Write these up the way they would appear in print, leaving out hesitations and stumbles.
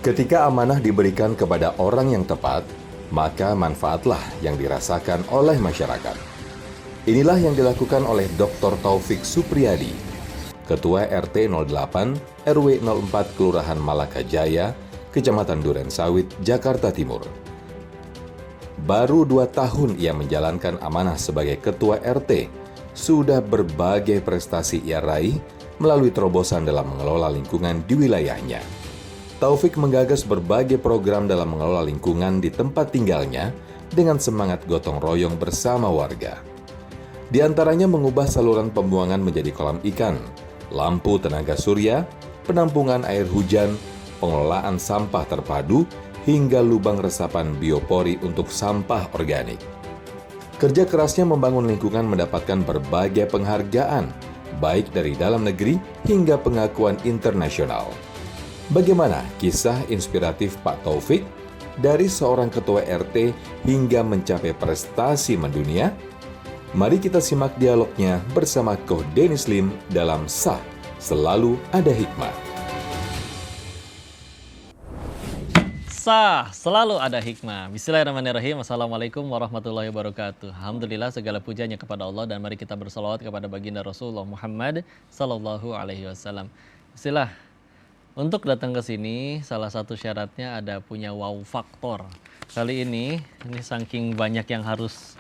Ketika amanah diberikan kepada orang yang tepat, maka manfaatlah yang dirasakan oleh masyarakat. Inilah yang dilakukan oleh Dr. Taufik Supriyadi, Ketua RT 08 RW 04 Kelurahan Malaka Jaya, Kecamatan Durensawit, Jakarta Timur. Baru 2 tahun ia menjalankan amanah sebagai Ketua RT, sudah berbagai prestasi ia raih melalui terobosan dalam mengelola lingkungan di wilayahnya. Taufik menggagas berbagai program dalam mengelola lingkungan di tempat tinggalnya dengan semangat gotong royong bersama warga. Di antaranya mengubah saluran pembuangan menjadi kolam ikan, lampu tenaga surya, penampungan air hujan, pengelolaan sampah terpadu, hingga lubang resapan biopori untuk sampah organik. Kerja kerasnya membangun lingkungan mendapatkan berbagai penghargaan, baik dari dalam negeri hingga pengakuan internasional. Bagaimana kisah inspiratif Pak Taufik dari seorang ketua RT hingga mencapai prestasi mendunia? Mari kita simak dialognya bersama Koh Dennis Lim dalam Sah, Selalu Ada Hikmah. Sah, selalu ada hikmah. Bismillahirrahmanirrahim. Assalamualaikum warahmatullahi wabarakatuh. Alhamdulillah segala pujanya kepada Allah dan mari kita bersalawat kepada baginda Rasulullah Muhammad sallallahu alaihi wasallam. Bismillah. Untuk datang ke sini, salah satu syaratnya ada punya wow faktor. Kali ini saking banyak yang harus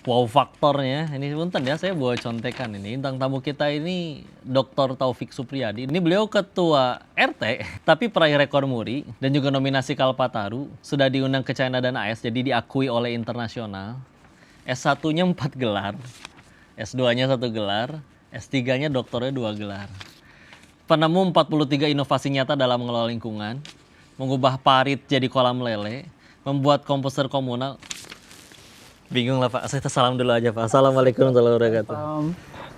wow faktornya. Ini punten ya, saya bawa contekan ini. Bintang tamu kita ini Dr. Taufik Supriyadi. Ini beliau ketua RT, tapi peraih rekor muri dan juga nominasi Kalpataru. Sudah diundang ke China dan AS, jadi diakui oleh internasional. S1-nya 4 gelar, S2-nya 1 gelar, S3-nya doktornya 2 gelar. Penemu 43 inovasi nyata dalam mengelola lingkungan, mengubah parit jadi kolam lele, membuat komposter komunal. Bingung lah Pak, saya salam dulu aja Pak. Assalamualaikum warahmatullahi wabarakatuh.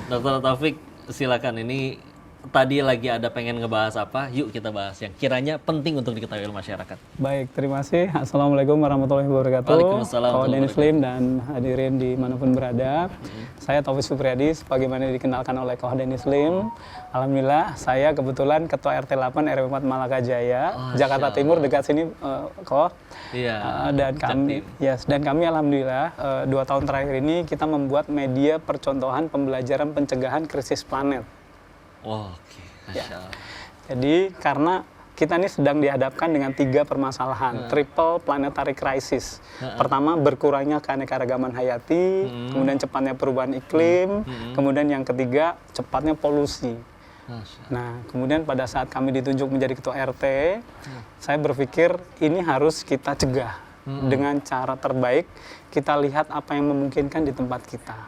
Dr. Taufik, silakan. Ini tadi lagi ada pengen ngebahas apa? Yuk kita bahas yang kiranya penting untuk diketahui oleh masyarakat. Baik, terima kasih. Assalamualaikum warahmatullahi wabarakatuh. Waalaikumsalam. Kawan Dennis Lim dan hadirin dimanapun berada. Saya Taufik Supriyadi, sebagaimana dikenalkan oleh Kawan Dennis Lim. Alhamdulillah, saya kebetulan Ketua RT 8 RW 4 Malaka Jaya, Jakarta Timur, dekat sini, Koh. Iya. Dan kami alhamdulillah 2 tahun terakhir ini kita membuat media percontohan pembelajaran pencegahan krisis planet. Oke, Masya Allah. Jadi karena kita ini sedang dihadapkan dengan 3 permasalahan, triple planetary crisis. Pertama, berkurangnya keanekaragaman hayati, kemudian cepatnya perubahan iklim, kemudian yang ketiga, cepatnya polusi. Nah, kemudian pada saat kami ditunjuk menjadi ketua RT, saya berpikir ini harus kita cegah dengan cara terbaik. Kita lihat apa yang memungkinkan di tempat kita.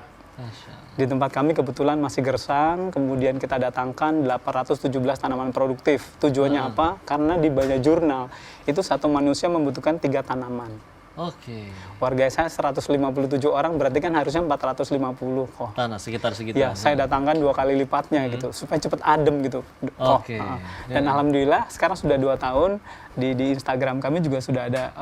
Di tempat kami kebetulan masih gersang, kemudian kita datangkan 817 tanaman produktif. Tujuannya apa? Karena di banyak jurnal, itu satu manusia membutuhkan 3 tanaman. Oke. Warga saya 157 orang, berarti kan harusnya 450 kok. Tanah sekitar segitu. Ya, saya datangkan 2 kali lipatnya gitu, supaya cepat adem gitu. Oke. Dan alhamdulillah sekarang sudah 2 tahun di Instagram kami juga sudah ada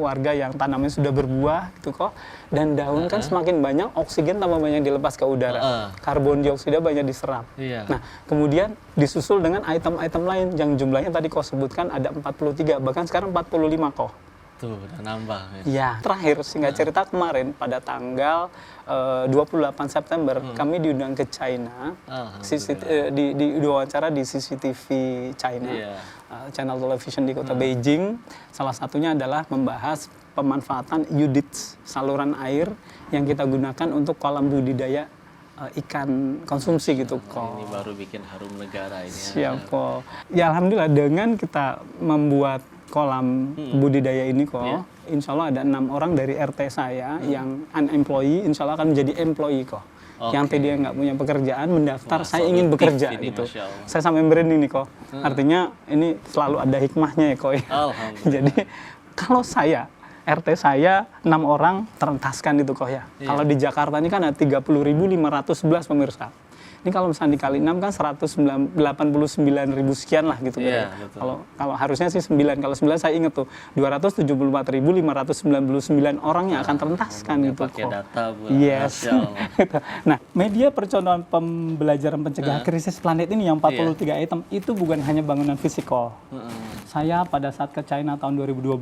warga yang tanamnya sudah berbuah gitu kok. Dan daun kan semakin banyak, oksigen tambah banyak dilepas ke udara. Karbon dioksida banyak diserap. Iya. Nah, kemudian disusul dengan item-item lain yang jumlahnya tadi kok sebutkan ada 43, bahkan sekarang 45 kok. Tuh, udah nambah. Ya, terakhir singkat cerita kemarin pada tanggal 28 September kami diundang ke China, di diwawancara di CCTV China, channel television di kota Beijing. Salah satunya adalah membahas pemanfaatan UDITS, saluran air yang kita gunakan untuk kolam budidaya ikan konsumsi gitu kok. Ini baru bikin harum negara ini. Siap kok. Ya alhamdulillah dengan kita membuat kolam budidaya ini kok, insya Allah ada 6 orang dari RT saya yang unemployee, insya Allah akan menjadi employee kok. Yang tadinya nggak punya pekerjaan, mendaftar, saya ingin bekerja ini, gitu. Saya sampai merinding nih kok. Artinya ini selalu ada hikmahnya ya kok. Jadi kalau saya, RT saya 6 orang terentaskan itu kok ya. Kalau di Jakarta ini kan ada 30.511 pemirsa. Ini kalau misalnya dikali 6 kan 189.000 sekian lah gitu. Iya, betul. Kalau harusnya sih 9. Kalau 9 saya ingat tuh 274.599 orang yang akan terentaskan gitu Pakai kok. data, Bu. Yes. Masya Allah. Nah, media percontohan pembelajaran pencegahan krisis planet ini yang 43 item itu bukan hanya bangunan fisik kok. Saya pada saat ke China tahun 2012,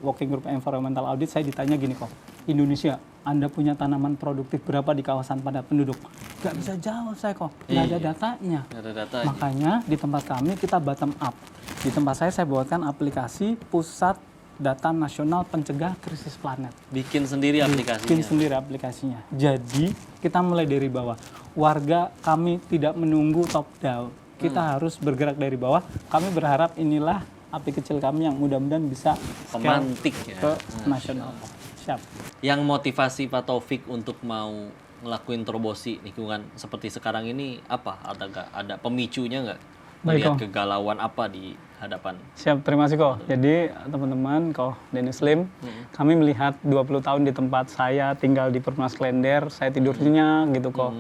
Working Group Environmental Audit, saya ditanya gini kok, Indonesia, Anda punya tanaman produktif berapa di kawasan padat penduduk? Gak bisa jawab saya kok, nggak ada datanya. Nggak ada data. Makanya di tempat kami kita bottom up. Di tempat saya buatkan aplikasi Pusat Data Nasional Pencegah Krisis Planet. Bikin sendiri aplikasinya. Bikin sendiri aplikasinya. Jadi kita mulai dari bawah. Warga kami tidak menunggu top down. Kita harus bergerak dari bawah. Kami berharap inilah api kecil kami yang mudah-mudahan bisa scale Pemantik ya. ke nasional. Siap. Yang motivasi Pak Taufik untuk mau ngelakuin terobosi lingkungan seperti sekarang ini apa? Ada pemicunya nggak? Melihat Baik, kegalauan apa di hadapan? Siap, terima kasih kok. Jadi teman-teman, kok Dennis Lim, kami melihat 20 tahun di tempat saya tinggal di Perumnas Klender, saya tidurnya gitu kok.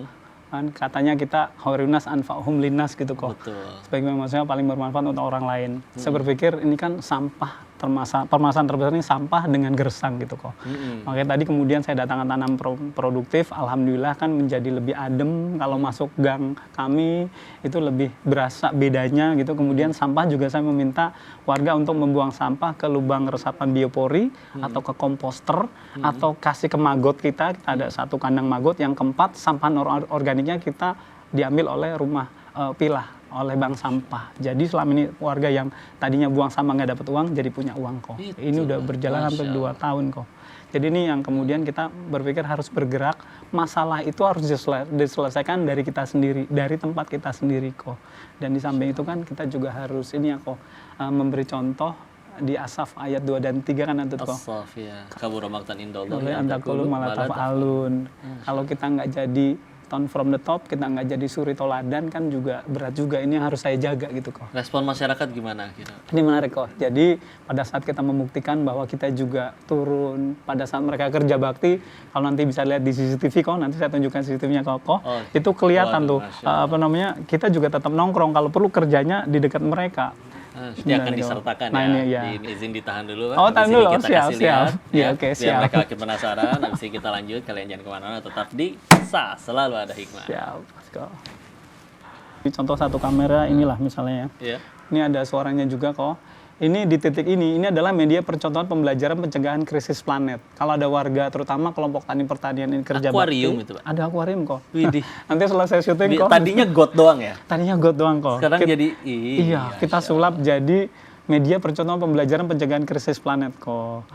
Kan katanya kita haurinas anfa'hum linnas gitu kok. Betul. Sebagai manusia paling bermanfaat untuk orang lain. Saya berpikir ini kan sampah, permasalahan terbesar ini sampah dengan gersang gitu kok. Makanya tadi kemudian saya datangkan tanam produktif, alhamdulillah kan menjadi lebih adem. Kalau masuk gang kami itu lebih berasa bedanya gitu. Kemudian sampah juga saya meminta warga untuk membuang sampah ke lubang resapan biopori atau ke komposter atau kasih ke magot kita ada satu kandang magot. Yang keempat, sampah organiknya kita diambil oleh rumah pilah, oleh bank sampah. Jadi selama ini warga yang tadinya buang sampah nggak dapat uang jadi punya uang kok. Ini udah berjalan hampir 2 tahun kok. Jadi ini yang kemudian kita berpikir harus bergerak. Masalah itu harus diselesaikan dari kita sendiri, dari tempat kita sendiri kok. Dan di samping itu kan kita juga harus ini ya kok memberi contoh di Asaf ayat 2 dan 3 kan itu kok. Asaf ya. Kabura maktan indallah. Oleh antakulu malataf alun. Kalau kita nggak jadi tahun from the top, kita nggak jadi suri toladan kan juga berat juga. Ini yang harus saya jaga gitu kok. Respon masyarakat gimana kira? Ini menarik kok. Jadi pada saat kita membuktikan bahwa kita juga turun pada saat mereka kerja bakti, kalau nanti bisa lihat di CCTV kok, nanti saya tunjukkan CCTV-nya kok. Itu kelihatan tuh kita juga tetap nongkrong kalau perlu kerjanya di dekat mereka. Dia akan disertakan nah, ya. ini, ya. Izin ditahan dulu. Oh, tahan dulu. Kita Siap, kasih siap. lihat, Ya, oke, biar siap. mereka makin penasaran. Habis ini kita lanjut. Kalian jangan kemana-mana. Tetap di SA. Selalu ada hikmah. Siap. Let's go. Ini contoh satu kamera inilah misalnya ya. Iya. Ini ada suaranya juga kok. Ini di titik ini adalah media percontohan pembelajaran pencegahan krisis planet. Kalau ada warga, terutama kelompok tani pertanian ini kerja Akuarium bakti, itu, Pak? ada akuarium kok. Widih. Nanti selesai syuting kok. Tadinya got doang ya? Tadinya got doang kok. Sekarang jadi Iya, kita sulap jadi media percontohan pembelajaran pencegahan krisis planet kok.